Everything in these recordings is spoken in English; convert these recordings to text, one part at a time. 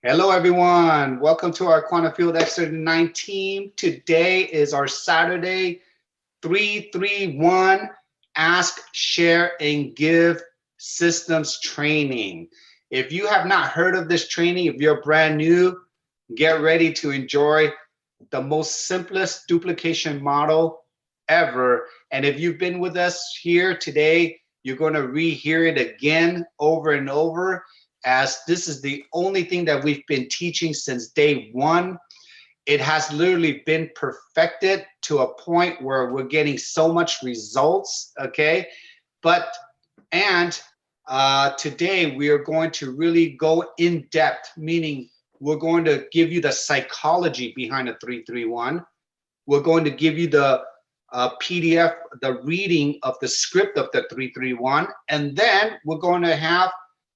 Hello, everyone. Welcome to our Quantum Field X39 team. Today is our Saturday 331 Ask, Share, and Give Systems Training. If you have not heard of this training, if you're brand new, get ready to enjoy the most simplest duplication model ever. And if you've been with us here today, you're going to rehear it again over and over, as this is the only thing that we've been teaching since day one. It has literally been perfected to a point where we're getting so much results, okay? Today we are going to really go in depth, meaning we're going to give you the psychology behind the 331. We're going to give you the PDF, the reading of the script of the 331, and then we're going to have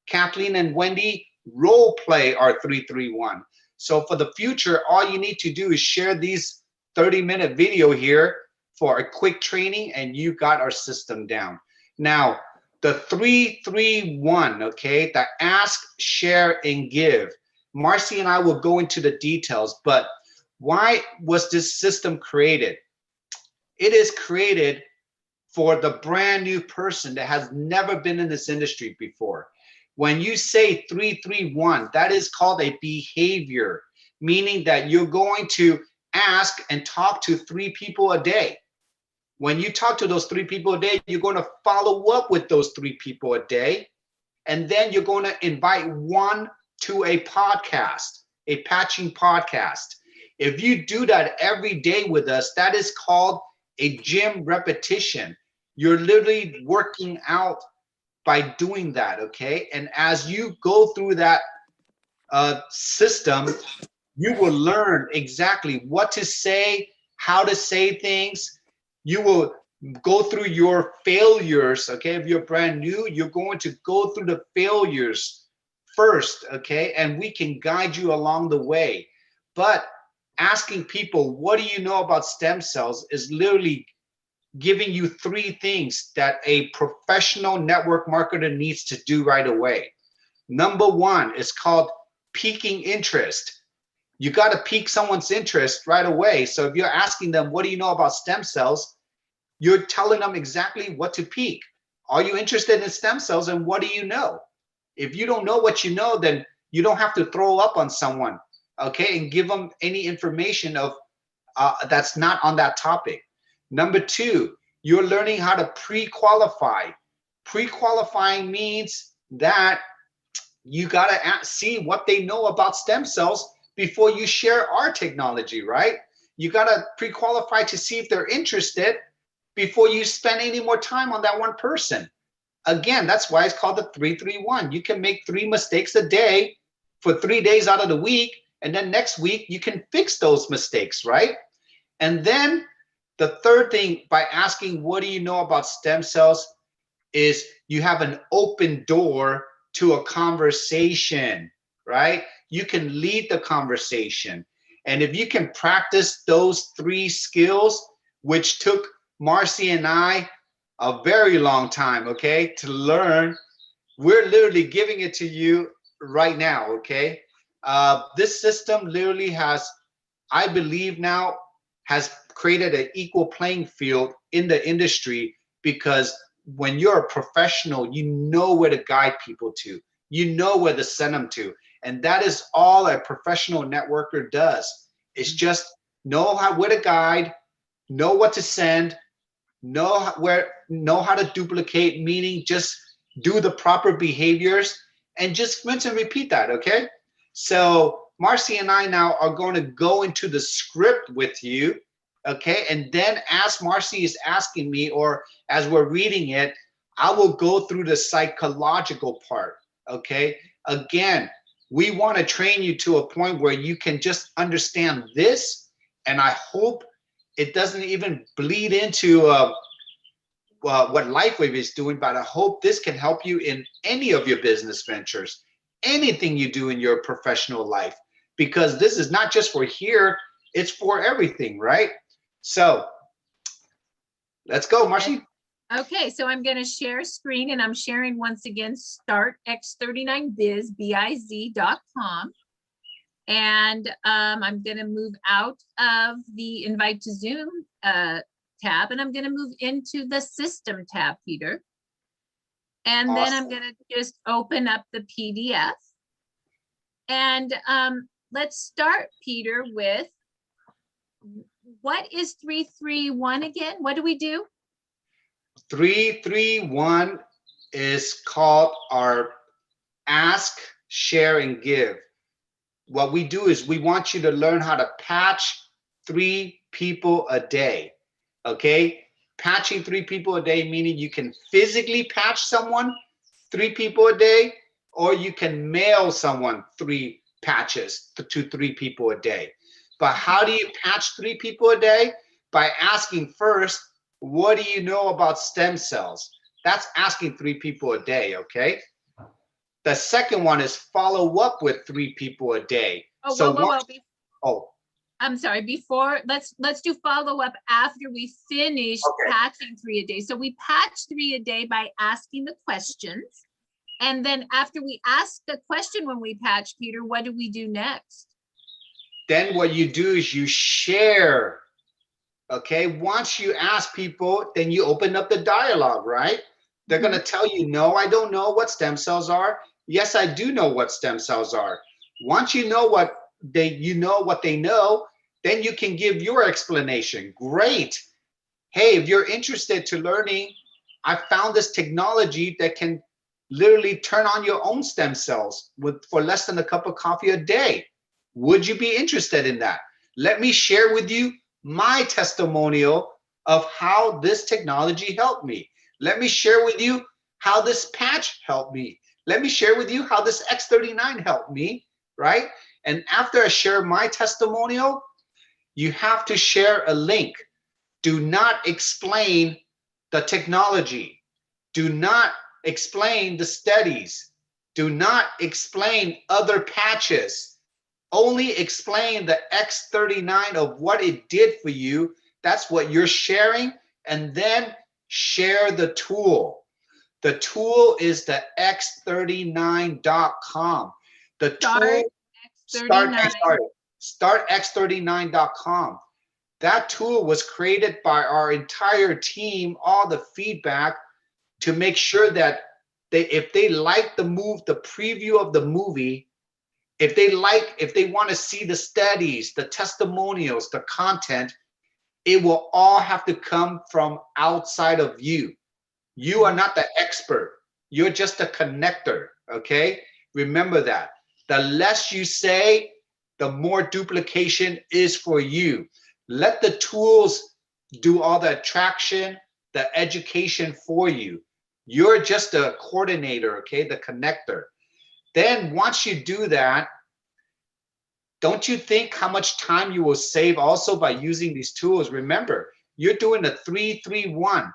Kathleen and Wendy role play our 331. So for the future, all you need to do is share these 30-minute video here for a quick training, and you got our system down. Now, the 331, okay, the ask, share, and give. Marci and I will go into the details, but why was this system created? It is created for the brand new person that has never been in this industry before. When you say 331, that is called a behavior, meaning that you're going to ask and talk to 3 people a day. When you talk to those 3 people a day, you're going to follow up with those 3 people a day. And then you're going to invite one to a podcast, a patching podcast. If you do that every day with us, that is called a gym repetition. You're literally working out by doing that, okay? And as you go through that system, you will learn exactly what to say, how to say things. You will go through your failures, okay? If you're brand new, you're going to go through the failures first, okay? And we can guide you along the way. But asking people, what do you know about stem cells, is literally giving you 3 things that a professional network marketer needs to do right away. Number 1 is called piquing interest. You got to pique someone's interest right away. So if you're asking them, what do you know about stem cells? You're telling them exactly what to pique. Are you interested in stem cells, and what do you know? If you don't know what you know, then you don't have to throw up on someone, okay, and give them any information of that's not on that topic. Number 2, you're learning how to pre-qualify. Pre-qualifying means that you got to see what they know about stem cells before you share our technology, right? You got to pre-qualify to see if they're interested before you spend any more time on that one person. Again, that's why it's called the 331. You can make 3 mistakes a day for 3 days out of the week, and then next week you can fix those mistakes, right? And then the third thing, by asking, what do you know about stem cells, is you have an open door to a conversation, right? You can lead the conversation. And if you can practice those 3 skills, which took Marci and I a very long time, okay, to learn, we're literally giving it to you right now, okay? This system literally has, I believe now, has created an equal playing field in the industry, because when you're a professional, you know where to guide people to, you know where to send them to, and that is all a professional networker does. It's just know where to guide, know what to send, know how to duplicate, meaning just do the proper behaviors and just rinse and repeat that, okay? So Marci and I now are going to go into the script with you, okay? And then as Marci is asking me, or as we're reading it, I will go through the psychological part, okay? Again, we want to train you to a point where you can just understand this, and I hope it doesn't even bleed into what LifeWave is doing, but I hope this can help you in any of your business ventures, anything you do in your professional life, because this is not just for here, it's for everything, right? So let's go, Marci. Okay, so I'm going to share screen, and I'm sharing once again startx39biz.com. And I'm going to move out of the invite to Zoom tab, and I'm going to move into the system tab, Peter. And then I'm going to just open up the PDF. And let's start, Peter, with what is 331 again? What do we do? 331 is called our ask, share, and give. What we do is we want you to learn how to patch 3 people a day. Okay? Patching 3 people a day, meaning you can physically patch someone 3 people a day, or you can mail someone 3 patches to 3 people a day. But how do you patch 3 people a day? By asking first, what do you know about stem cells? That's asking 3 people a day, okay? The second one is follow up with 3 people a day. Oh, so I'm sorry, before, let's do follow up after we finish patching 3 a day. So we patch 3 a day by asking the questions. And then after we ask the question when we patch, Peter, what do we do next? Then what you do is you share, okay? Once you ask people, then you open up the dialogue, right? They're going to tell you, no, I don't know what stem cells are. Yes, I do know what stem cells are. Once you know what they know, then you can give your explanation. Great. Hey, if you're interested to learning, I found this technology that can literally turn on your own stem cells for less than a cup of coffee a day. Would you be interested in that? Let me share with you my testimonial of how this technology helped me. Let me share with you how this patch helped me. Let me share with you how this X39 helped me, right? And after I share my testimonial, you have to share a link. Do not explain the technology. Do not explain the studies. Do not explain other patches. Only explain the X39 of what it did for you. That's what you're sharing. And then share the tool. The tool is the x39.com. The tool, startx39.com. That tool was created by our entire team, all the feedback, to make sure that if they like the preview of the movie, if they want to see the studies, the testimonials, the content, it will all have to come from outside of you. You are not the expert. You're just a connector, okay? Remember that. The less you say, the more duplication is for you. Let the tools do all the attraction, the education for you. You're just a coordinator, okay? The connector. Then once you do that, don't you think how much time you will save also by using these tools? Remember, you're doing a 3-3-1.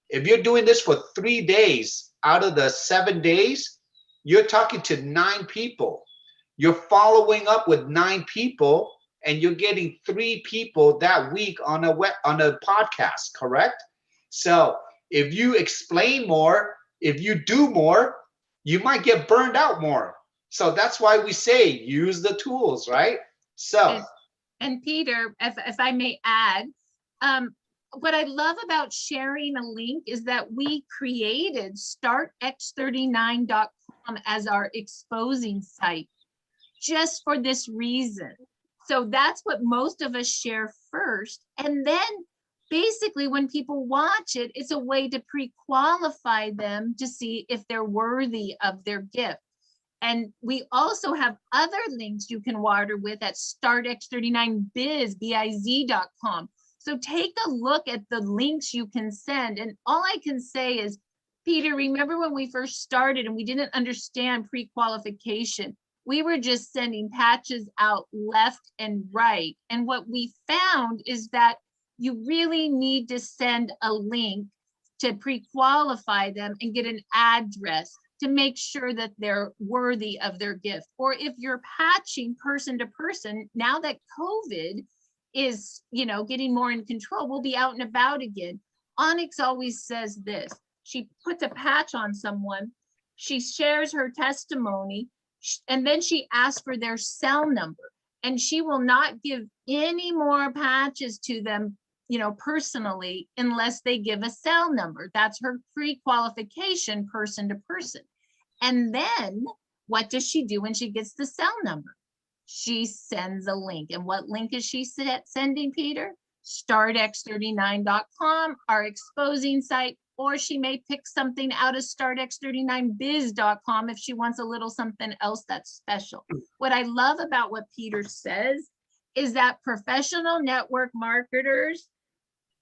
If you're doing this for 3 days out of the 7 days, you're talking to 9 people. You're following up with 9 people, and you're getting 3 people that week on a podcast, correct? So if you explain more, if you do more, you might get burned out more. So that's why we say use the tools, right? So. And Peter, if I may add, what I love about sharing a link is that we created startx39.com as our exposing site just for this reason. So that's what most of us share first. And then basically when people watch it, it's a way to pre-qualify them to see if they're worthy of their gift. And we also have other links you can water with at startx39biz.com. So take a look at the links you can send. And all I can say is, Peter, remember when we first started and we didn't understand pre-qualification? We were just sending patches out left and right. And what we found is that you really need to send a link to pre-qualify them and get an address to make sure that they're worthy of their gift. Or if you're patching person to person, now that COVID is, getting more in control, we'll be out and about again. Onyx always says this: she puts a patch on someone, she shares her testimony, and then she asks for their cell number. and she will not give any more patches to them, personally, unless they give a cell number. That's her pre-qualification person to person. And then what does she do when she gets the cell number? She sends a link. And what link is she sending, Peter? startx39.com, our exposing site, or she may pick something out of startx39biz.com if she wants a little something else that's special. What I love about what Peter says is that professional network marketers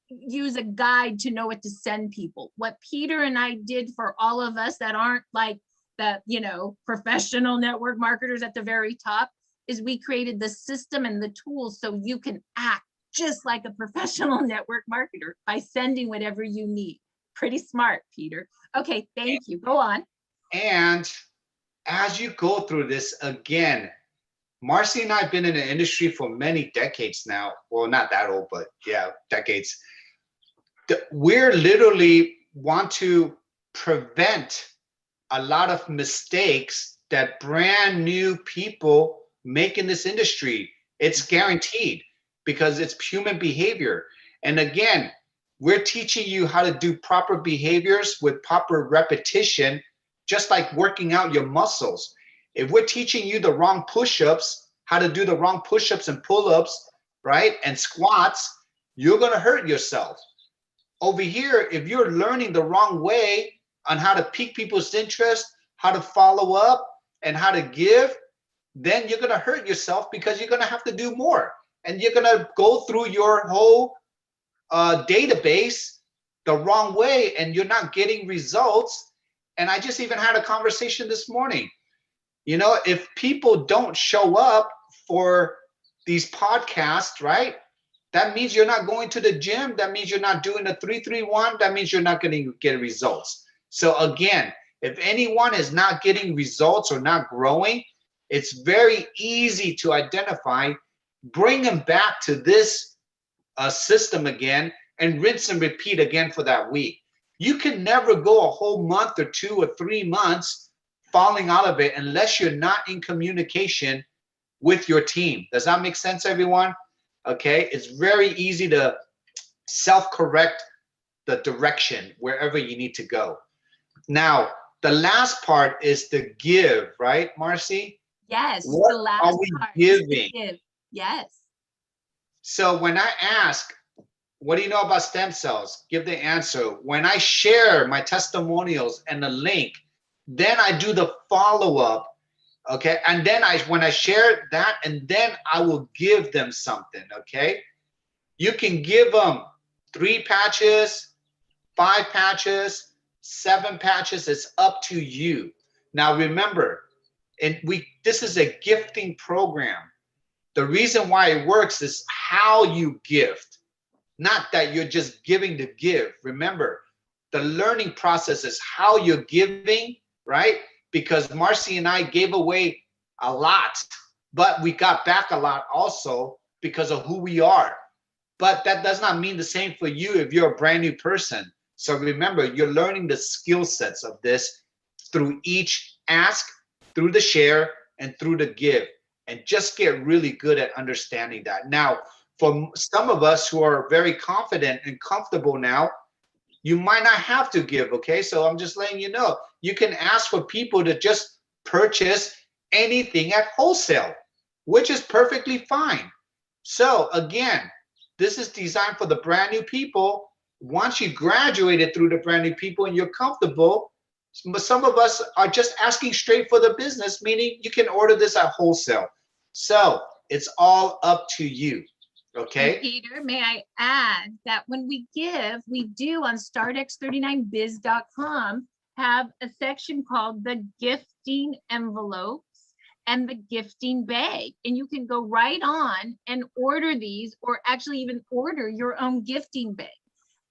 use a guide to know what to send people. What Peter and I did for all of us that aren't like the, professional network marketers at the very top is we created the system and the tools so you can act just like a professional network marketer by sending whatever you need. Pretty smart, Peter. Okay, thank you. Go on. And as you go through this, again, Marci and I have been in the industry for many decades now. Well, not that old, but yeah, decades. We're literally want to prevent a lot of mistakes that brand new people make in this industry. It's guaranteed because it's human behavior. And again, we're teaching you how to do proper behaviors with proper repetition, just like working out your muscles. If we're teaching you the wrong push-ups, how to do the wrong push-ups and pull-ups, right, and squats, you're going to hurt yourself. Over here, if you're learning the wrong way on how to pique people's interest, how to follow up, and how to give, then you're going to hurt yourself because you're going to have to do more. And you're going to go through your whole database the wrong way, and you're not getting results. And I just even had a conversation this morning. If people don't show up for these podcasts, right? That means you're not going to the gym. That means you're not doing the 331. That means you're not going to get results. So again, if anyone is not getting results or not growing, it's very easy to identify. Bring them back to this system again and rinse and repeat again for that week. You can never go a whole month or 2 or 3 months falling out of it unless you're not in communication with your team. Does that make sense, everyone? Okay, it's very easy to self-correct the direction wherever you need to go. Now, the last part is to give, right, Marci? Yes, What the last are we part giving? give. Yes. So when I ask, what do you know about stem cells? Give the answer. When I share my testimonials and the link, then I do the follow-up. Okay, and then when I share that, and then I will give them something. Okay, you can give them 3 patches, 5 patches, 7 patches. It's up to you. Now remember, this is a gifting program. The reason why it works is how you gift, not that you're just giving to give. Remember, the learning process is how you're giving, right? Because Marci and I gave away a lot, but we got back a lot also because of who we are. But that does not mean the same for you if you're a brand new person. So remember, you're learning the skill sets of this through each ask, through the share, and through the give. And just get really good at understanding that. Now, for some of us who are very confident and comfortable now, you might not have to give, okay? So I'm just letting you know. You can ask for people to just purchase anything at wholesale, which is perfectly fine. So again, this is designed for the brand new people. Once you graduated through the brand new people and you're comfortable, some of us are just asking straight for the business, meaning you can order this at wholesale. So it's all up to you. Okay. And Peter, may I add that when we give, we do on startx39biz.com have a section called the gifting envelopes and the gifting bag. And you can go right on and order these, or actually even order your own gifting bag.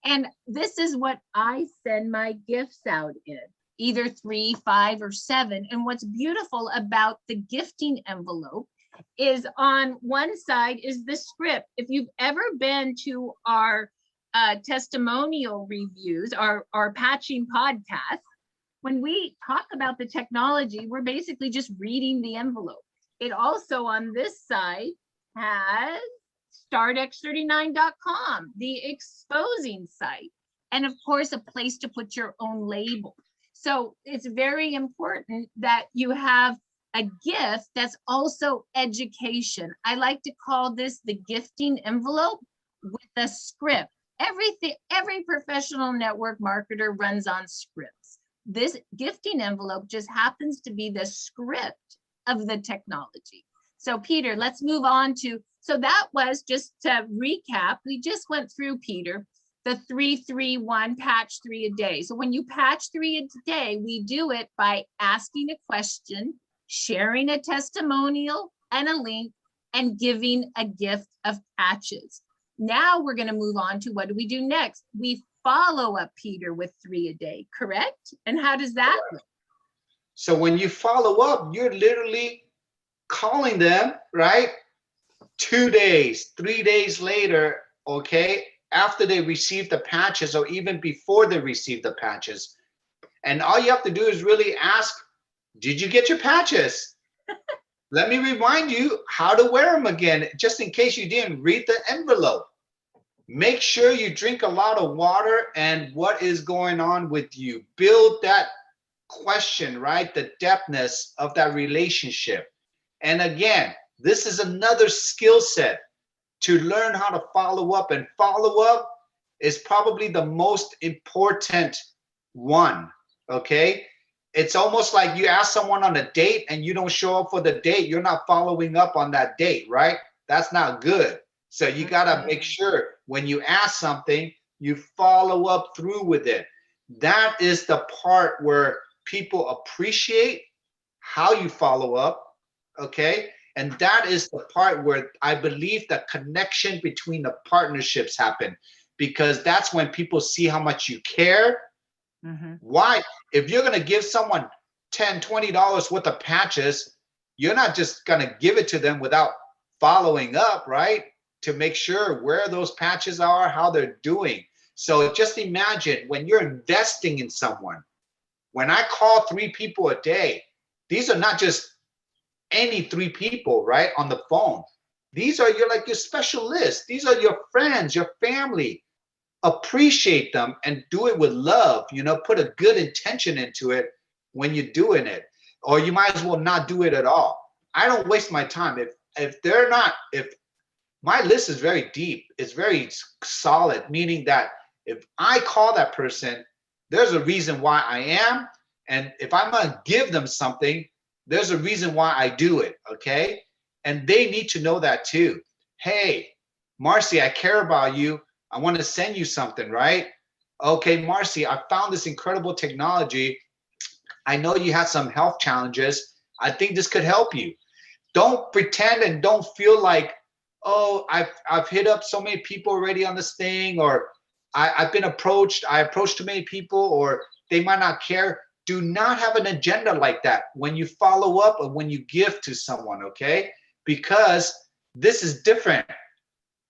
And this is what I send my gifts out in, either 3, 5, or 7. And what's beautiful about the gifting envelope is on one side is the script. If you've ever been to our testimonial reviews, our patching podcast, when we talk about the technology, we're basically just reading the envelope. it also on this side has startx39.com, the exposing site. And of course, a place to put your own label. So it's very important that you have a gift that's also education. I like to call this the gifting envelope with a script. Every professional network marketer runs on scripts. This gifting envelope just happens to be the script of the technology. So Peter, let's move on to, so that was just to recap, we just went through, Peter, the 3-3-1 patch 3 a day. So when you patch 3 a day, we do it by asking a question, sharing a testimonial and a link, and giving a gift of patches. Now we're going to move on to what do we do next? We follow up, Peter, with 3 a day, correct? And how does that look? So when you follow up, you're literally calling them, right? 2 days, 3 days later, okay, after they receive the patches or even before they receive the patches. And all you have to do is really ask, did you get your patches? Let me remind you how to wear them again, just in case you didn't read the envelope. Make sure you drink a lot of water and what is going on with you. Build that question, right? The depthness of that relationship. And again, this is another skill set to learn how to follow up, and follow up is probably the most important one, okay? It's almost like you ask someone on a date and you don't show up for the date, you're not following up on that date, right? That's not good. So you gotta make sure when you ask something, you follow up through with it. That is the part where people appreciate how you follow up, okay? And that is the part where I believe the connection between the partnerships happen, because that's when people see how much you care. Why? If you're going to give someone $10, $20 worth of patches, you're not just going to give it to them without following up, right? To make sure where those patches are, how they're doing. So just imagine when you're investing in someone, when I call 3 people a day, these are not just any 3 people, right, on the phone. These are your special list. These are your friends, your family. Appreciate them and do it with love. You know, put a good intention into it when you're doing it, or you might as well not do it at all. I don't waste my time if they're not. If my list is very deep, it's very solid, meaning that if I call that person, there's a reason why I am, and if I'm gonna give them something, there's a reason why I do it, okay? And they need to know that too. Hey, Marci, I care about you. I want to send you something, right? Okay, Marci, I found this incredible technology. I know you had some health challenges. I think this could help you. Don't pretend and don't feel like, oh, I've hit up so many people already on this thing, or I've been approached. I approached too many people, or they might not care. Do not have an agenda like that when you follow up or when you give to someone, okay? Because this is different.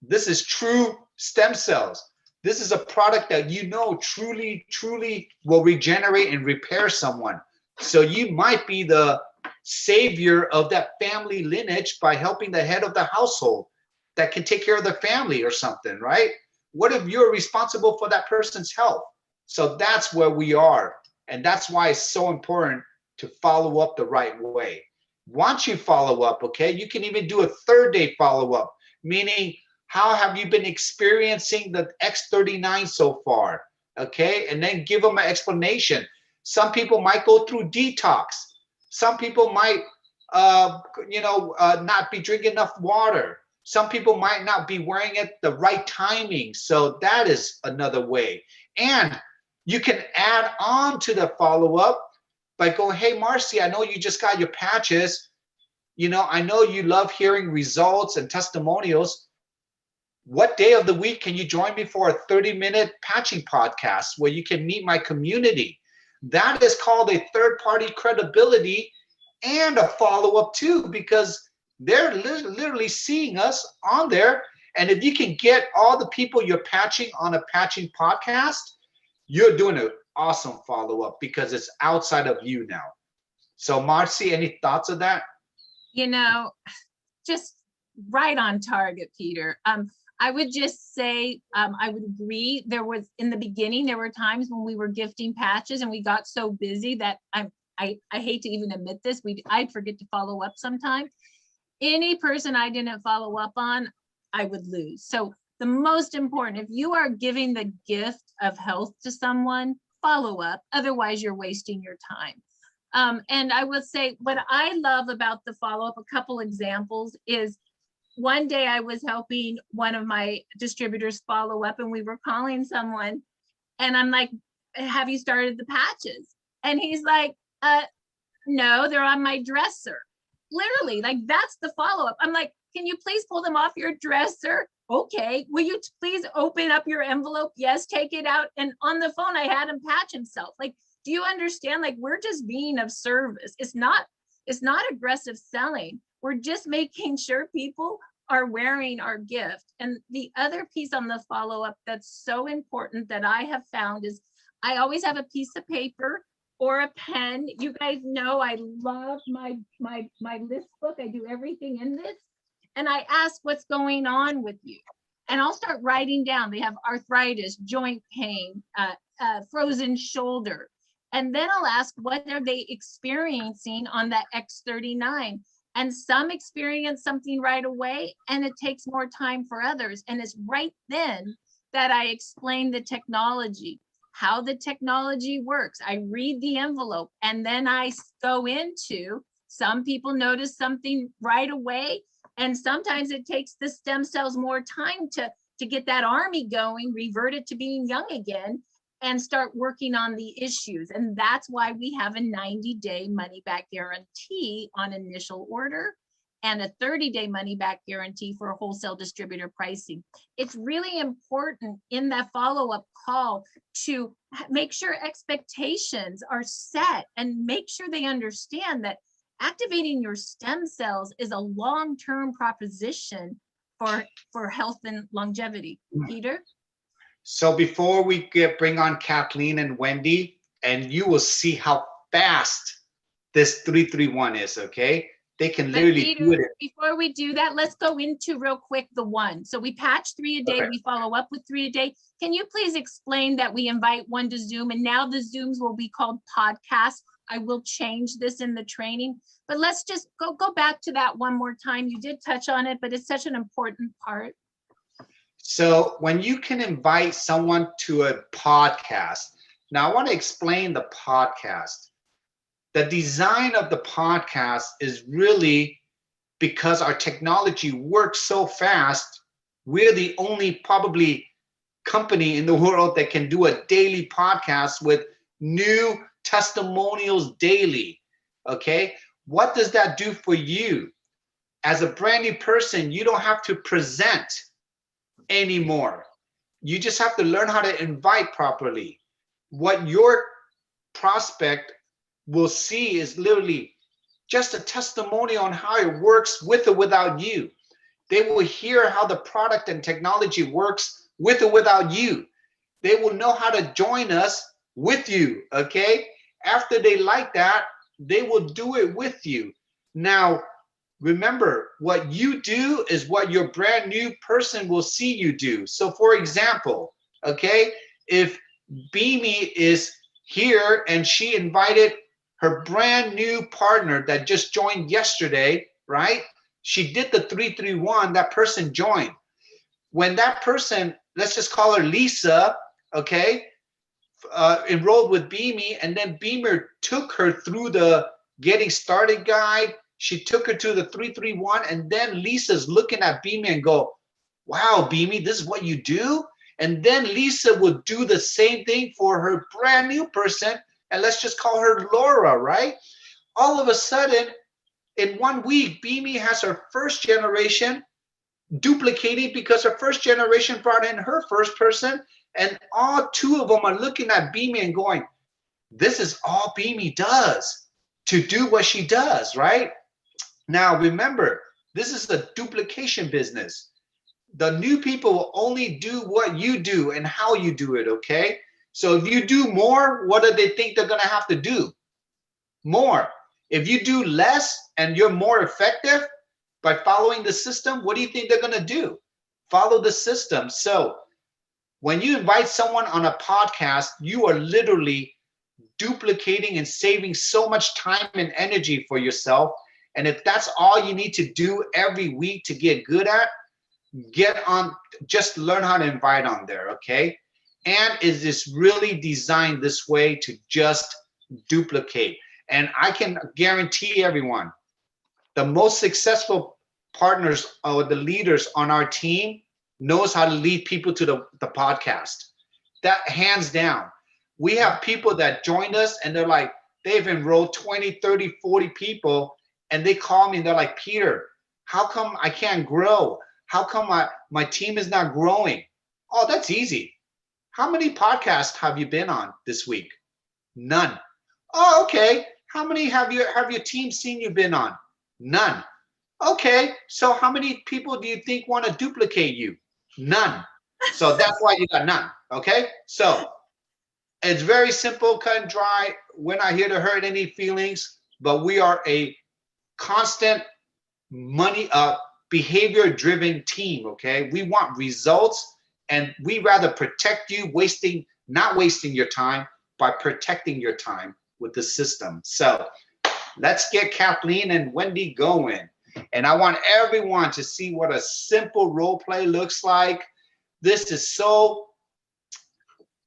This is true stem cells. This is a product that you know truly will regenerate and repair someone. So you might be the savior of that family lineage by helping the head of the household that can take care of the family or something, right? What if you're responsible for that person's health? So that's where we are. And that's why it's so important to follow up the right way. Once you follow up, okay, you can even do a 3rd day follow-up, meaning how have you been experiencing the X39 so far, okay? And then give them an explanation. Some people might go through detox. Some people might, not be drinking enough water. Some people might not be wearing it the right timing. So that is another way. And you can add on to the follow-up by going, hey, Marci, I know you just got your patches. You know, I know you love hearing results and testimonials. What day of the week can you join me for a 30-minute patching podcast where you can meet my community? That is called a third-party credibility and a follow-up too, because they're literally seeing us on there. And if you can get all the people you're patching on a patching podcast, you're doing an awesome follow-up because it's outside of you now. So Marci, any thoughts of that? You know, just right on target, Peter. I would just say, I would agree. There was, in the beginning, there were times when we were gifting patches and we got so busy that I hate to even admit this, I'd forget to follow up sometimes. Any person I didn't follow up on, I would lose. So the most important, if you are giving the gift of health to someone, follow up. Otherwise, you're wasting your time. And I would say what I love about the follow-up, a couple examples is, one day I was helping one of my distributors follow up and we were calling someone and I'm like, have you started the patches? And he's like, no, they're on my dresser. Literally, like that's the follow-up. I'm like, can you please pull them off your dresser? Okay, will you please open up your envelope? Yes, take it out. And on the phone, I had him patch himself. Like, do you understand? Like, we're just being of service. It's not aggressive selling. We're just making sure people are wearing our gift. And the other piece on the follow-up that's so important that I have found is I always have a piece of paper or a pen. You guys know I love my list book. I do everything in this. And I ask what's going on with you. And I'll start writing down. They have arthritis, joint pain, frozen shoulder. And then I'll ask, what are they experiencing on that X39? And some experience something right away, and it takes more time for others. And it's right then that I explain the technology, how the technology works. I read the envelope, and then I go into, some people notice something right away, and sometimes it takes the stem cells more time to get that army going, revert it to being young again, and start working on the issues. And that's why we have a 90-day money-back guarantee on initial order and a 30-day money-back guarantee for wholesale distributor pricing. It's really important in that follow-up call to make sure expectations are set and make sure they understand that activating your stem cells is a long-term proposition for health and longevity. Peter? So before we bring on Kathleen and Wendy, and you will see how fast this 331 is, okay? They can literally do it. Before we do that, let's go into real quick the one. So we patch 3 a day, Okay. we follow up with 3 a day. Can you please explain that we invite one to Zoom, and now the Zooms will be called podcasts? I will change this in the training, but let's just go back to that one more time. You did touch on it, but it's such an important part. So when you can invite someone to a podcast, now I want to explain the podcast. The design of the podcast is really because our technology works so fast. We're the only probably company in the world that can do a daily podcast with new testimonials daily. Okay, what does that do for you? As a brand new person, you don't have to present anymore. You just have to learn how to invite properly. What your prospect will see is literally just a testimony on how it works with or without you. They will hear how the product and technology works with or without you. They will know how to join us with you, okay? After they like that, they will do it with you. Now, remember, what you do is what your brand new person will see you do. So for example, okay, if Beamy is here and she invited her brand new partner that just joined yesterday, right? She did the 331, that person joined. When that person, let's just call her Lisa, okay, enrolled with Beamy, and then Beamer took her through the getting started guide. She took her to the 331, and then Lisa's looking at Beamy and go, wow, Beamy, this is what you do? And then Lisa would do the same thing for her brand new person, and let's just call her Laura, right? All of a sudden, in 1 week, Beamy has her first generation duplicating because her first generation brought in her first person, and all two of them are looking at Beamy and going, this is all Beamy does to do what she does, right? Now, remember, this is a duplication business. The new people will only do what you do and how you do it, okay? So if you do more, what do they think they're going to have to do? More. If you do less and you're more effective by following the system, what do you think they're going to do? Follow the system. So when you invite someone on a podcast, you are literally duplicating and saving so much time and energy for yourself. And if that's all you need to do every week to get good at, get on, just learn how to invite on there, okay? And is this really designed this way to just duplicate? And I can guarantee everyone, the most successful partners or the leaders on our team knows how to lead people to the podcast. That hands down. We have people that joined us and they're like, they've enrolled 20, 30, 40 people, and they call me and they're like, Peter, how come I can't grow? How come my team is not growing? Oh, that's easy. How many podcasts have you been on this week? None. Oh, okay. How many have your team seen you been on? None. Okay, so how many people do you think want to duplicate you? None. So that's why you got none. Okay, so it's very simple, cut and dry. We're not here to hurt any feelings, but we are a constant behavior driven team. Okay, we want results, and we rather protect you not wasting your time by protecting your time with the system. So let's get Kathleen and Wendy going. And I want everyone to see what a simple role play looks like. This is so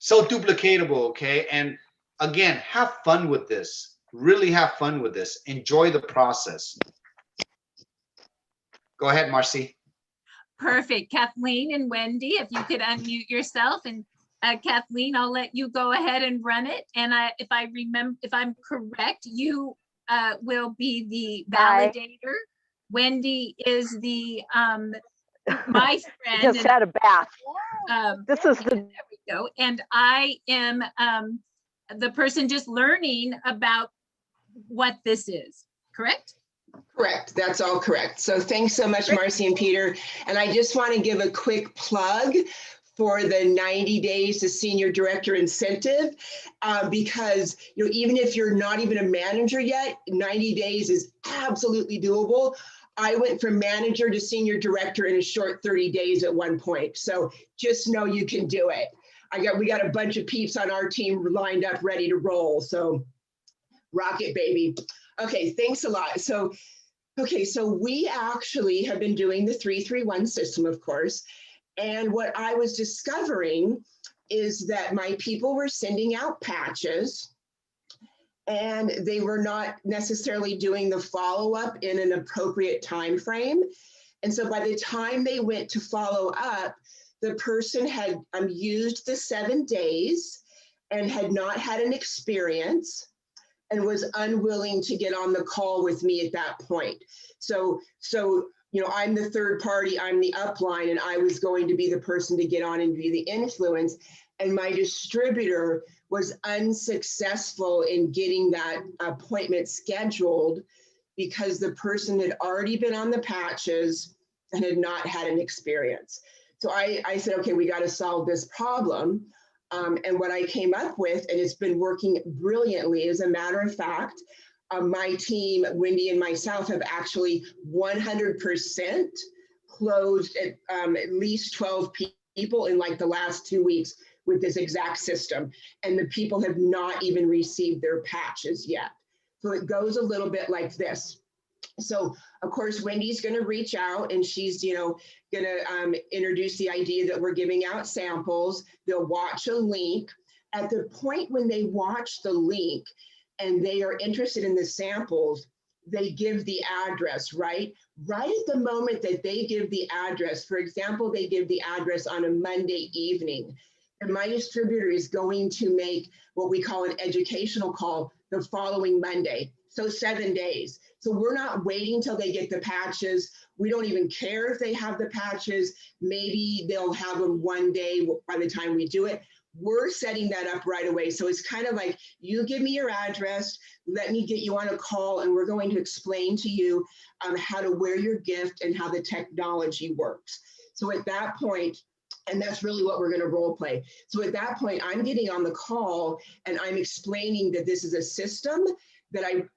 duplicatable, okay? And again, have fun with this. Really have fun with this. Enjoy the process. Go ahead, Marci. Perfect. Kathleen and Wendy, if you could unmute yourself, and Kathleen, I'll let you go ahead and run it. And if I'm correct, you will be the validator. Wendy is the my friend. Just had a bath. This is there we go. And I am the person just learning about what this is. Correct? Correct. That's all correct. So thanks so much, Marci and Peter. And I just want to give a quick plug for the 90 days to senior director incentive, because even if you're not even a manager yet, 90 days is absolutely doable. I went from manager to senior director in a short 30 days at one point. So just know you can do it. We got a bunch of peeps on our team lined up, ready to roll. So rock it, baby. Okay, thanks a lot. So we actually have been doing the 331 system, of course. And what I was discovering is that my people were sending out patches, and they were not necessarily doing the follow-up in an appropriate time frame. And so by the time they went to follow up, the person had used the 7 days and had not had an experience and was unwilling to get on the call with me at that point. So I'm the third party, I'm the upline, and I was going to be the person to get on and be the influence. And my distributor was unsuccessful in getting that appointment scheduled because the person had already been on the patches and had not had an experience. So I said, okay, we got to solve this problem. And what I came up with, and it's been working brilliantly, as a matter of fact, my team, Wendy and myself, have actually 100% closed at least 12 people in like the last 2 weeks with this exact system. And the people have not even received their patches yet. So it goes a little bit like this. So of course, Wendy's going to reach out, and she's, going to introduce the idea that we're giving out samples. They'll watch a link. At the point when they watch the link and they are interested in the samples, they give the address, right? Right at the moment that they give the address, for example, they give the address on a Monday evening, and my distributor is going to make what we call an educational call the following Monday. So 7 days. So we're not waiting till they get the patches. We don't even care if they have the patches. Maybe they'll have them one day by the time we do it. We're setting that up right away. So it's kind of like, you give me your address, let me get you on a call, and we're going to explain to you how to wear your gift and how the technology works. So at that point, and that's really what we're going to role play. So at that point, I'm getting on the call and I'm explaining that this is a system that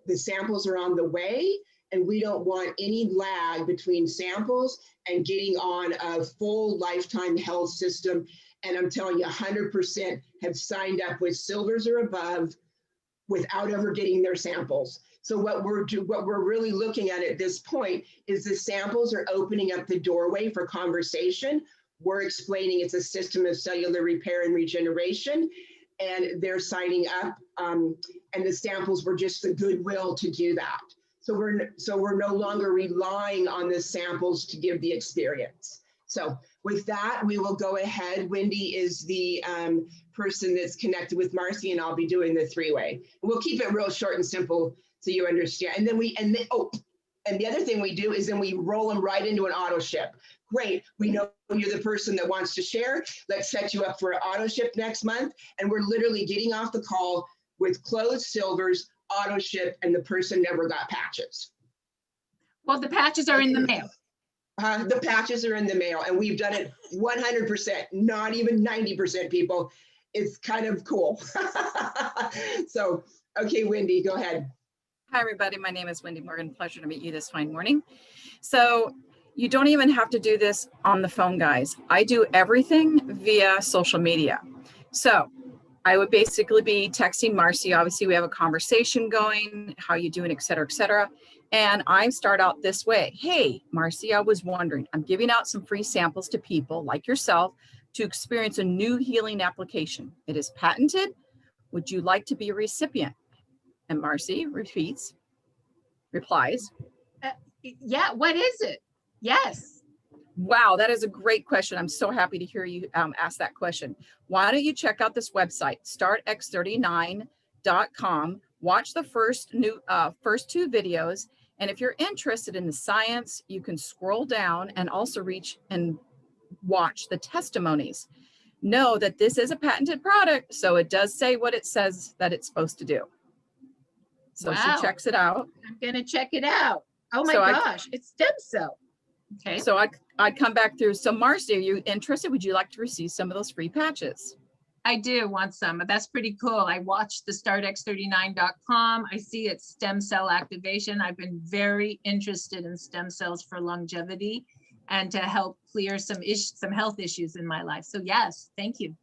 the samples are on the way, and we don't want any lag between samples and getting on a full lifetime health system. And I'm telling you, 100% have signed up with silvers or above without ever getting their samples. So what we're really looking at this point is the samples are opening up the doorway for conversation. We're explaining it's a system of cellular repair and regeneration, and they're signing up, and the samples were just the goodwill to do that. So we're no longer relying on the samples to give the experience. So with that, we will go ahead. Wendy is the person that's connected with Marci, and I'll be doing the three-way. We'll keep it real short and simple so you understand. And then and the other thing we do is then we roll them right into an auto ship. Great, we know you're the person that wants to share. Let's set you up for an auto ship next month. And we're literally getting off the call with closed silvers, auto ship, and the person never got patches. Well, the patches are in the mail. The patches are in the mail, and we've done it 100%, not even 90%, people. It's kind of cool. So, okay, Wendy, go ahead. Hi, everybody. My name is Wendy Morgan. Pleasure to meet you this fine morning. So you don't even have to do this on the phone, guys. I do everything via social media. So I would basically be texting Marci. Obviously, we have a conversation going, how you doing, et cetera, et cetera. And I start out this way. Hey, Marci, I was wondering, I'm giving out some free samples to people like yourself to experience a new healing application. It is patented. Would you like to be a recipient? And Marci replies. Yeah, what is it? Yes. Wow, that is a great question. I'm so happy to hear you ask that question. Why don't you check out this website, startx39.com, watch the first two videos. And if you're interested in the science, you can scroll down and also reach and watch the testimonies. Know that this is a patented product, so it does say what it says that it's supposed to do. So wow. She checks it out. I'm going to check it out. Oh my gosh, it's stem cell. Okay. So I'd come back through. So Marci, are you interested? Would you like to receive some of those free patches? I do want some. That's pretty cool. I watched the startx39.com. I see it's stem cell activation. I've been very interested in stem cells for longevity and to help clear some health issues in my life. So yes, thank you.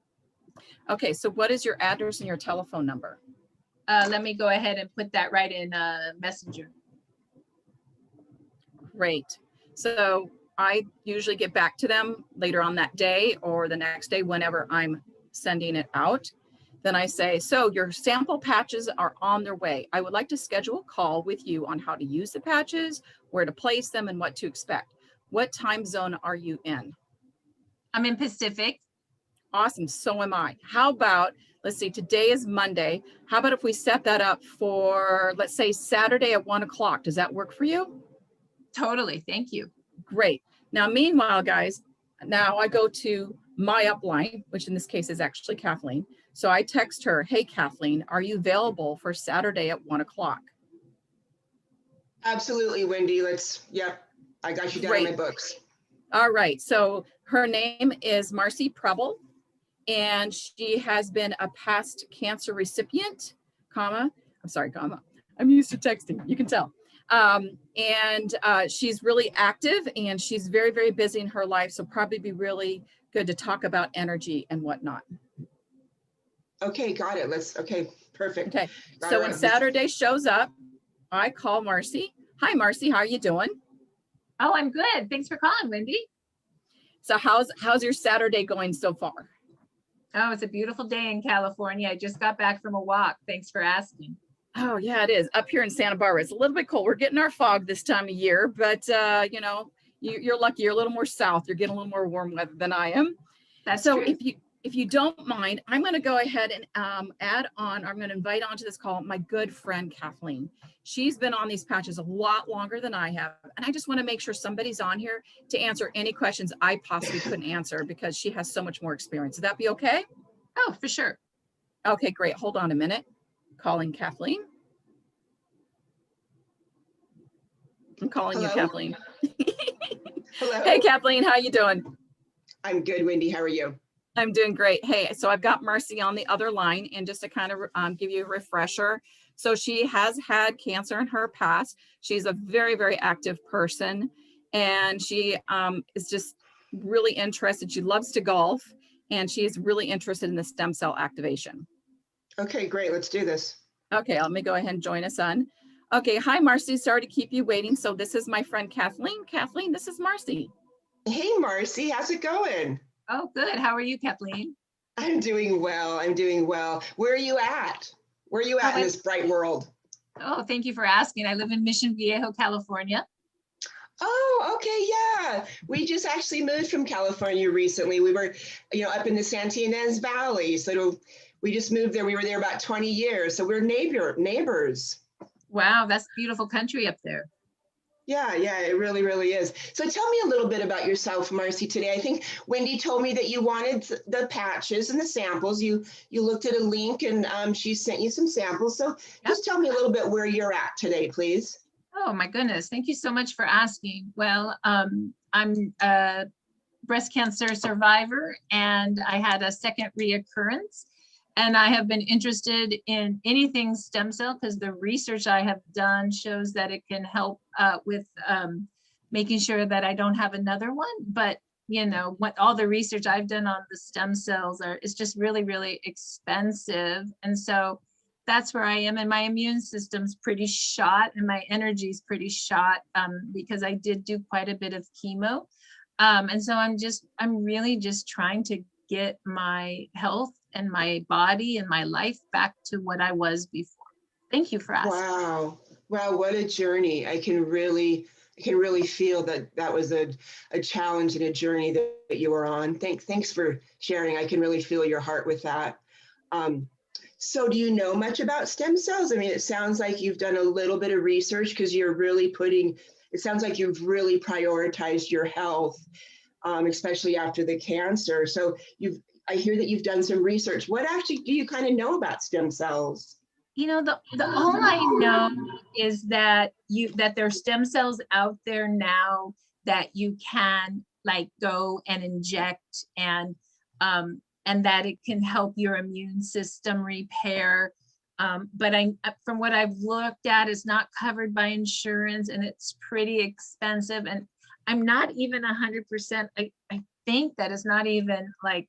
Okay, so what is your address and your telephone number? Let me go ahead and put that right in Messenger. Great. So I usually get back to them later on that day or the next day whenever I'm sending it out. Then I say, so your sample patches are on their way. I would like to schedule a call with you on how to use the patches, where to place them, and what to expect. What time zone are you in? I'm in Pacific. Awesome. So am I. How about, let's see, today is Monday. How about if we set that up for, let's say, Saturday at 1 o'clock? Does that work for you? Totally. Thank you. Great. Now, meanwhile, guys, now I go to my upline, which in this case is actually Kathleen. So I text her, hey, Kathleen, are you available for Saturday at 1 o'clock? Absolutely, Wendy. I got you down in my books. All right. So her name is Marci Preble, and she has been a past cancer recipient, I'm used to texting, you can tell. She's really active and she's very, very busy in her life. So probably be really good to talk about energy and whatnot. Okay, got it. Okay, perfect. Okay, so when Saturday shows up, I call Marci. Hi, Marci, how are you doing? Oh, I'm good. Thanks for calling, Wendy. So how's your Saturday going so far? Oh, it's a beautiful day in California. I just got back from a walk. Thanks for asking. Oh, yeah, it is. Up here in Santa Barbara, it's a little bit cold. We're getting our fog this time of year, but you're lucky. You're a little more south. You're getting a little more warm weather than I am. That's so true. If you don't mind, I'm going to go ahead and I'm going to invite onto this call my good friend Kathleen. She's been on these patches a lot longer than I have, and I just want to make sure somebody's on here to answer any questions I possibly couldn't answer because she has so much more experience. Would that be okay? Oh, for sure. Okay, great. Hold on a minute. Calling Kathleen. I'm calling Hello? you, Kathleen. Hello. Hey, Kathleen, how you doing? I'm good, Wendy. How are you? I'm doing great. Hey, so I've got Marci on the other line, and just to kind of give you a refresher. So she has had cancer in her past. She's a very, very active person, and she is just really interested. She loves to golf, and she is really interested in the stem cell activation. Okay, great. Let's do this. Okay, let me go ahead and join us on. Okay, hi, Marci. Sorry to keep you waiting. So this is my friend Kathleen. Kathleen, this is Marci. Hey, Marci, how's it going? Oh, good. How are you, Kathleen? I'm doing well. I'm doing well. Where are you at? Where are you at in this bright world? Oh, thank you for asking. I live in Mission Viejo, California. Oh, okay, yeah. We just actually moved from California recently. We were, up in the Santa Ynez Valley. So we just moved there. We were there about 20 years. So we're neighbors. Wow, that's beautiful country up there. Yeah, it really, really is. So tell me a little bit about yourself, Marci, today. I think Wendy told me that you wanted the patches and the samples. You looked at a link and she sent you some samples. So just tell me a little bit where you're at today, please. Oh my goodness, thank you so much for asking. Well, I'm a breast cancer survivor and I had a second reoccurrence. And I have been interested in anything stem cell because the research I have done shows that it can help with making sure that I don't have another one. But what all the research I've done on the stem cells is just really, really expensive. And so that's where I am. And my immune system's pretty shot and my energy's pretty shot because I did do quite a bit of chemo. And so I'm really just trying to get my health and my body and my life back to what I was before. Thank you for asking. Wow, what a journey. I can really feel that was a challenge and a journey that you were on. Thanks for sharing. I can really feel your heart with that. So do you know much about stem cells? I mean, it sounds like you've done a little bit of research because it sounds like you've really prioritized your health, especially after the cancer. So I hear that you've done some research. What actually do you kind of know about stem cells? The all I know is that there's stem cells out there now that you can go and inject and that it can help your immune system repair. But from what I've looked at, it's not covered by insurance and it's pretty expensive. And I'm not even 100%. I think that it's not even like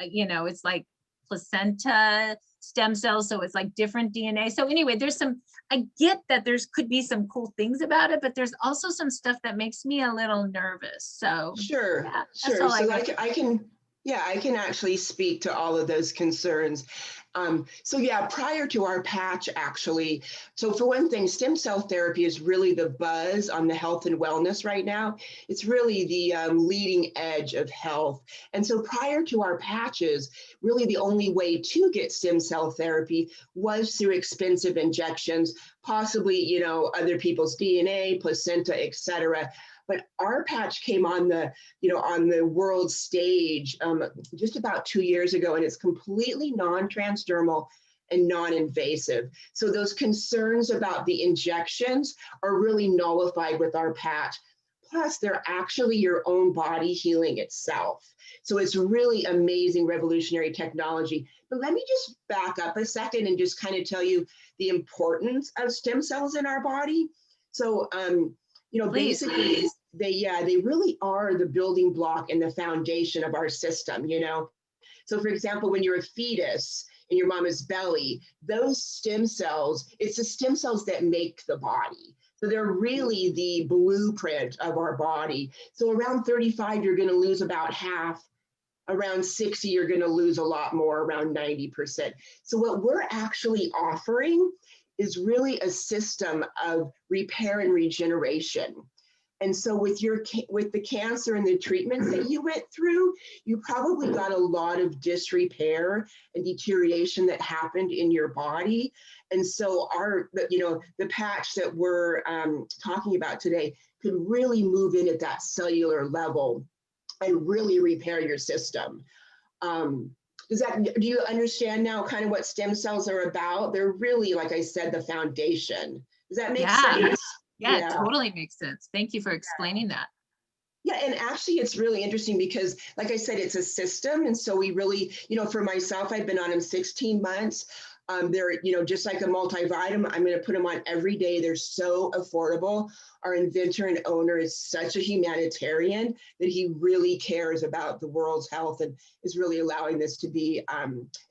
it's like placenta stem cells. So it's like different DNA. So anyway, I get that could be some cool things about it, but there's also some stuff that makes me a little nervous. So sure. So I can actually speak to all of those concerns. Prior to our patch, actually, so for one thing, stem cell therapy is really the buzz on the health and wellness right now. It's really the leading edge of health. And so prior to our patches, really the only way to get stem cell therapy was through expensive injections, possibly, other people's DNA, placenta, et cetera. But our patch came on the world stage just about 2 years ago, and it's completely non-transdermal and non-invasive. So those concerns about the injections are really nullified with our patch. Plus, they're actually your own body healing itself. So it's really amazing, revolutionary technology. But let me just back up a second and just kind of tell you the importance of stem cells in our body. So, basically, they really are the building block and the foundation of our system, So for example, when you're a fetus in your mama's belly, those stem cells, it's the stem cells that make the body. So they're really the blueprint of our body. So around 35, you're going to lose about half. Around 60, you're going to lose a lot more, around 90%. So what we're actually offering is really a system of repair and regeneration. And so with the cancer and the treatments that you went through, you probably got a lot of disrepair and deterioration that happened in your body. And so the patch that we're talking about today could really move in at that cellular level and really repair your system. Do you understand now kind of what stem cells are about? They're really, like I said, the foundation. Does that make sense? Yeah, it totally makes sense. Thank you for explaining that. Yeah, and actually it's really interesting because, like I said, it's a system. And so we really, for myself, I've been on them 16 months. They're, just like a multivitamin, I'm going to put them on every day. They're so affordable. Our inventor and owner is such a humanitarian that he really cares about the world's health and is really allowing this to be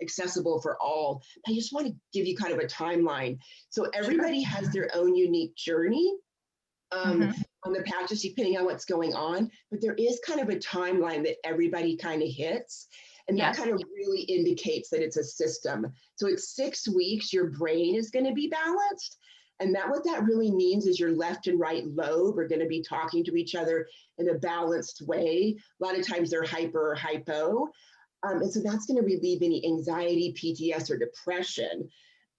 accessible for all. I just want to give you kind of a timeline. So everybody has their own unique journey on the patches, depending on what's going on, but there is kind of a timeline that everybody kind of hits. And that kind of really indicates that it's a system. So it's 6 weeks, your brain is going to be balanced. And what that really means is your left and right lobe are going to be talking to each other in a balanced way. A lot of times they're hyper or hypo. And so that's going to relieve any anxiety, PTS, or depression.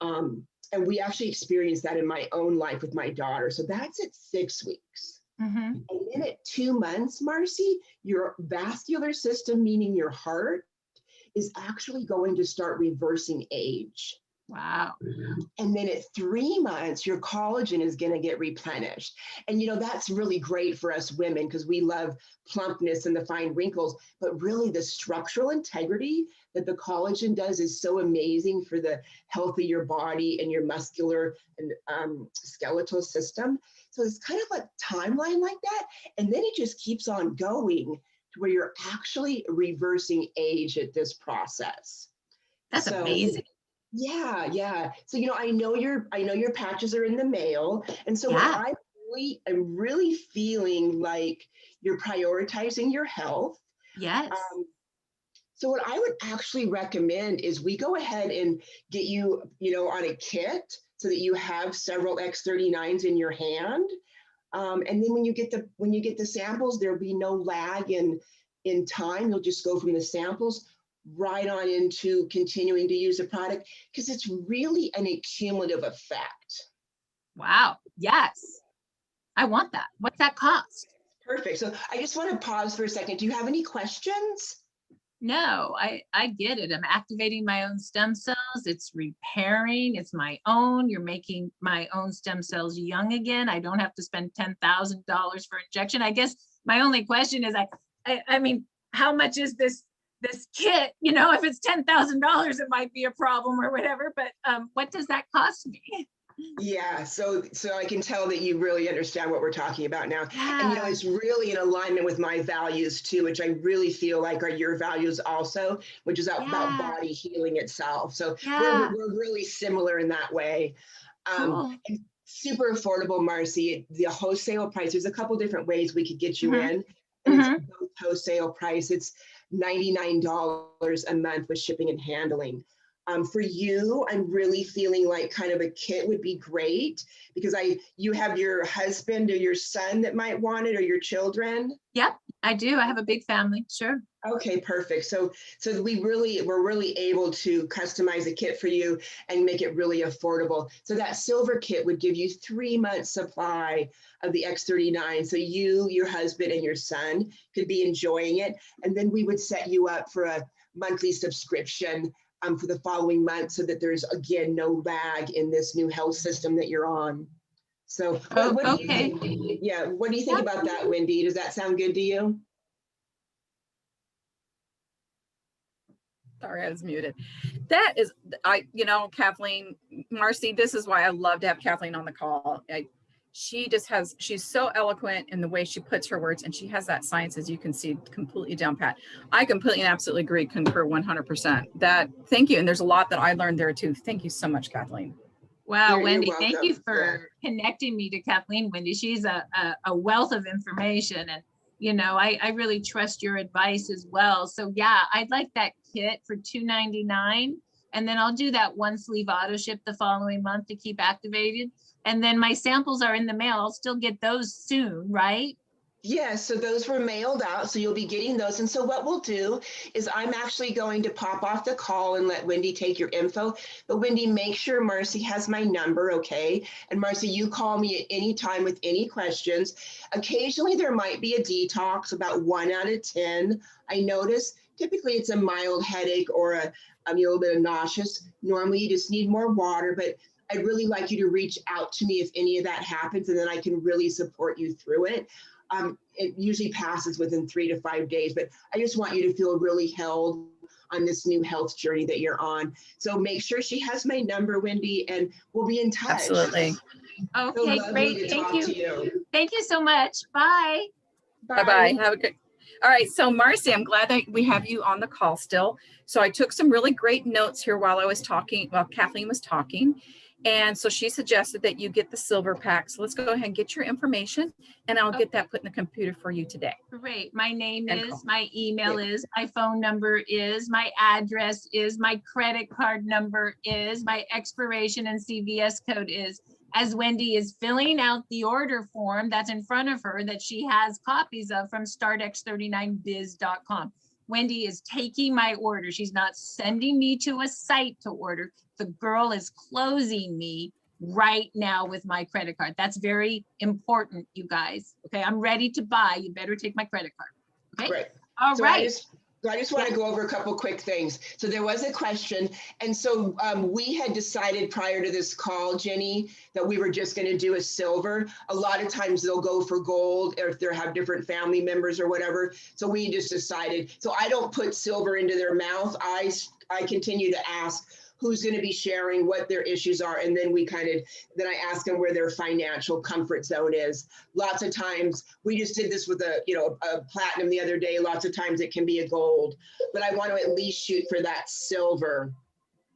And we actually experienced that in my own life with my daughter. So that's at 6 weeks. And then at 2 months, Marci, your vascular system, meaning your heart, is actually going to start reversing age. Wow. And then at 3 months, your collagen is going to get replenished. And, that's really great for us women because we love plumpness and the fine wrinkles, but really the structural integrity that the collagen does is so amazing for the health of your body and your muscular and skeletal system. So it's kind of a timeline like that. And then it just keeps on going to where you're actually reversing age at this process. That's amazing. Yeah. So, I know your patches are in the mail. And so I'm really feeling like you're prioritizing your health. Yes. So what I would actually recommend is we go ahead and get you, on a kit so that you have several X39s in your hand. And then when you get the samples, there'll be no lag in time. You'll just go from the samples right on into continuing to use the product because it's really an accumulative effect. Wow. Yes. I want that. What's that cost? Perfect. So I just want to pause for a second. Do you have any questions? No, I get it. I'm activating my own stem cells. It's repairing. It's my own. You're making my own stem cells young again. I don't have to spend $10,000 for injection. I guess my only question is, I mean, how much is this kit? If it's $10,000, it might be a problem or whatever. But what does that cost me? Yeah, so I can tell that you really understand what we're talking about now. Yeah. And it's really in alignment with my values too, which I really feel like are your values also, which is about body healing itself. So we're really similar in that way. Cool. And super affordable, Marci. The wholesale price, there's a couple different ways we could get you in. And it's both wholesale price. It's $99 a month with shipping and handling. For you, I'm really feeling like kind of a kit would be great because you have your husband or your son that might want it or your children. Yep, I do. I have a big family. Sure. Okay, perfect. So we're really able to customize a kit for you and make it really affordable. So that silver kit would give you 3 months supply of the X39. So you, your husband, and your son could be enjoying it. And then we would set you up for a monthly subscription for the following month so that there's, again, no lag in this new health system that you're on. So what do you think? Yeah, what do you think about that, Wendy? Does that sound good to you? Sorry, I was muted. That is, Kathleen, Marci, this is why I love to have Kathleen on the call. She's so eloquent in the way she puts her words, and she has that science, as you can see, completely down pat. I completely and absolutely agree, concur 100%. Thank you. And there's a lot that I learned there too. Thank you so much, Kathleen. Wow, Wendy, thank you for connecting me to Kathleen, Wendy. She's a wealth of information, and I really trust your advice as well. So yeah, I'd like that kit for $299, and then I'll do that one sleeve auto ship the following month to keep activated. And then my samples are in the mail. I'll still get those soon, right? Yes, so those were mailed out, so you'll be getting those. And so what we'll do is I'm actually going to pop off the call and let Wendy take your info. But Wendy, make sure Marci has my number, okay? And Marci, you call me at any time with any questions. Occasionally there might be a detox, about 1 out of 10. I notice typically it's a mild headache or a little bit of nauseous. Normally you just need more water, but I'd really like you to reach out to me if any of that happens, and then I can really support you through it. It usually passes within 3 to 5 days, but I just want you to feel really held on this new health journey that you're on. So make sure she has my number, Wendy, and we'll be in touch. Absolutely. So Okay, lovely great. to Thank talk you. to you. Thank you so much. Bye. Bye-bye. Have a good. All right. So Marci, I'm glad that we have you on the call still. So I took some really great notes here while I was talking, while Kathleen was talking. And so she suggested that you get the silver pack. So let's go ahead and get your information and I'll get that put in the computer for you today. Great. My name And is, call. my email is, my phone number is, my address is, my credit card number is, my expiration and CVS code is. As Wendy is filling out the order form that's in front of her that she has copies of from startx39biz.com. Wendy is taking my order. She's not sending me to a site to order. The girl is closing me right now with my credit card. That's very important, you guys. Okay, I'm ready to buy. You better take my credit card. Okay. Great. All So right. I just want to go over a couple quick things. So there was a question. And so we had decided prior to this call, Jenny, that we were just going to do a silver. A lot of times they'll go for gold or if they have different family members or whatever. So we just decided. So I don't put silver into their mouth. I continue to ask who's going to be sharing, what their issues are. And then then I ask them where their financial comfort zone is. Lots of times, we just did this with a platinum the other day. Lots of times it can be a gold, but I want to at least shoot for that silver.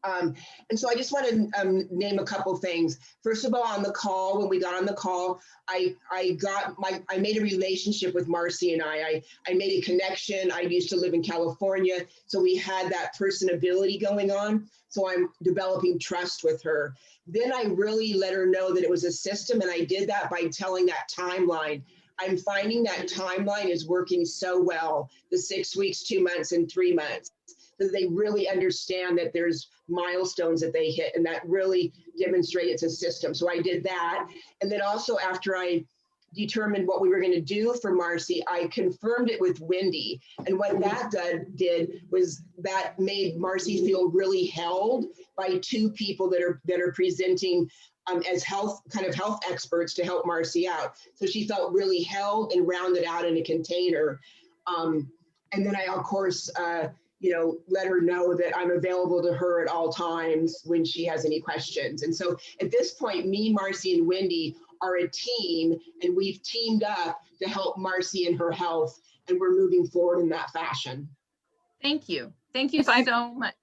And so I just want to name a couple things. First of all, on the call, when we got on the call, I made a relationship with Marci and I made a connection. I used to live in California, so we had that personability going on. So I'm developing trust with her. Then I really let her know that it was a system, and I did that by telling that timeline. I'm finding that timeline is working so well, the 6 weeks, 2 months, and 3 months. So they really understand that there's milestones that they hit, and that really demonstrates a system. So I did that. And then also after I determined what we were going to do for Marci, I confirmed it with Wendy. And what that did was that made Marci feel really held by two people that are presenting as health experts to help Marci out. So she felt really held and rounded out in a container. And then I, of course, let her know that I'm available to her at all times when she has any questions. And so at this point, me, Marci, and Wendy are a team, and we've teamed up to help Marci in her health, and we're moving forward in that fashion. Thank you. Thank you so much.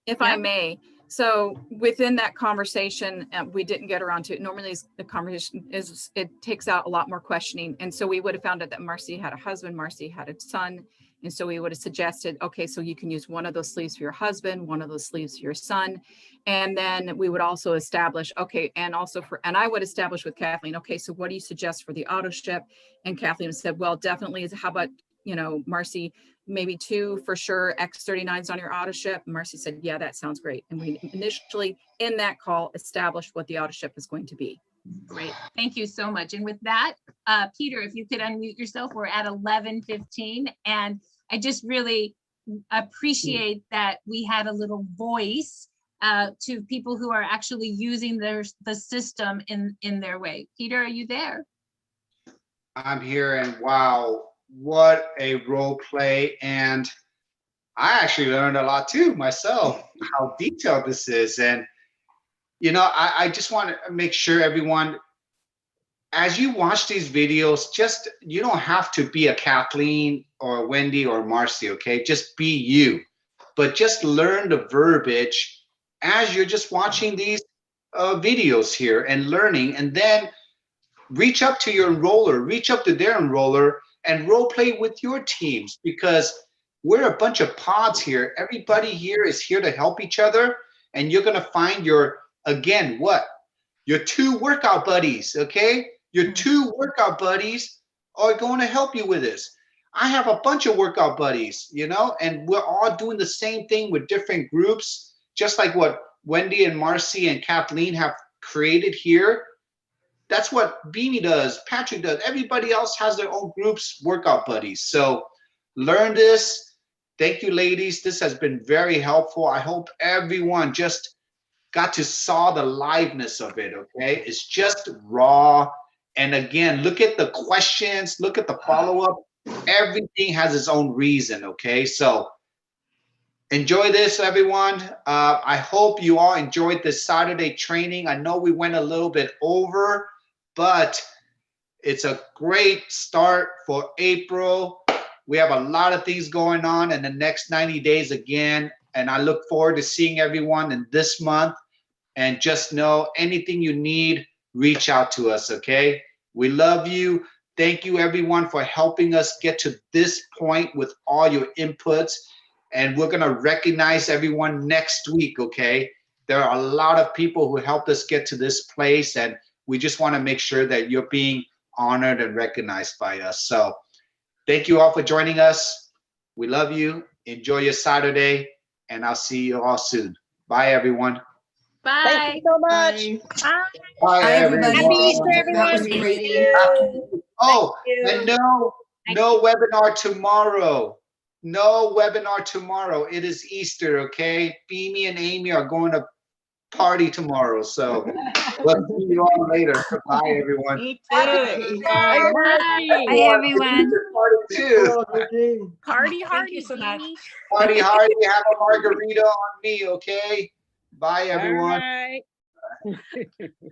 If I may, so within that conversation, we didn't get around to it. Normally the conversation it takes out a lot more questioning. And so we would have found out that Marci had a husband, Marci had a son. And so we would have suggested, okay, so you can use one of those sleeves for your husband, one of those sleeves for your son. And then we would also establish, okay, and I would establish with Kathleen, okay, so what do you suggest for the auto ship? And Kathleen said, well, definitely, how about, Marci, maybe 2 for sure, X39s on your auto ship. Marci said, yeah, that sounds great. And we initially in that call established what the auto ship is going to be. Great. Thank you so much. And with that, Peter, if you could unmute yourself, we're at 11:15. And I just really appreciate that we had a little voice to people who are actually using the system in their way. Peter, are you there? I'm here, and wow, what a role play. And I actually learned a lot too myself, how detailed this is. And I just want to make sure everyone, as you watch these videos, you don't have to be a Kathleen or a Wendy or Marci, okay? Just be you, but just learn the verbiage as you're just watching these videos here and learning, and then reach up to your enroller, reach up to their enroller, and role play with your teams, because we're a bunch of pods here. Everybody here is here to help each other, and you're gonna find your 2 workout buddies, okay? Your 2 workout buddies are going to help you with this. I have a bunch of workout buddies, and we're all doing the same thing with different groups, just like what Wendy and Marci and Kathleen have created here. That's what Beanie does, Patrick does. Everybody else has their own groups, workout buddies. So learn this. Thank you, ladies. This has been very helpful. I hope everyone just got to saw the liveness of it, okay? It's just raw And again, look at the questions, look at the follow-up. Everything has its own reason, okay? So enjoy this, everyone. I hope you all enjoyed this Saturday training. I know we went a little bit over, but it's a great start for April. We have a lot of things going on in the next 90 days again, and I look forward to seeing everyone in this month. And just know, anything you need, reach out to us, okay? We love you. Thank you, everyone, for helping us get to this point with all your inputs. And we're gonna recognize everyone next week, okay? There are a lot of people who helped us get to this place, and we just wanna make sure that you're being honored and recognized by us. So thank you all for joining us. We love you. Enjoy your Saturday, and I'll see you all soon. Bye, everyone. Bye. Thank you so much. Bye. Bye, Hi, everybody. everyone. Happy Easter, everyone. That was great. Oh, and no webinar tomorrow. No webinar tomorrow. It is Easter, okay? Beamy and Amy are going to party tomorrow. So we'll see you all later. Bye, everyone. Me Bye. too. Bye. Bye, everyone. Party too. Party Thank hardy. you so much. Amy. Party hardy. Have a margarita on me, okay? Bye, everyone. All right.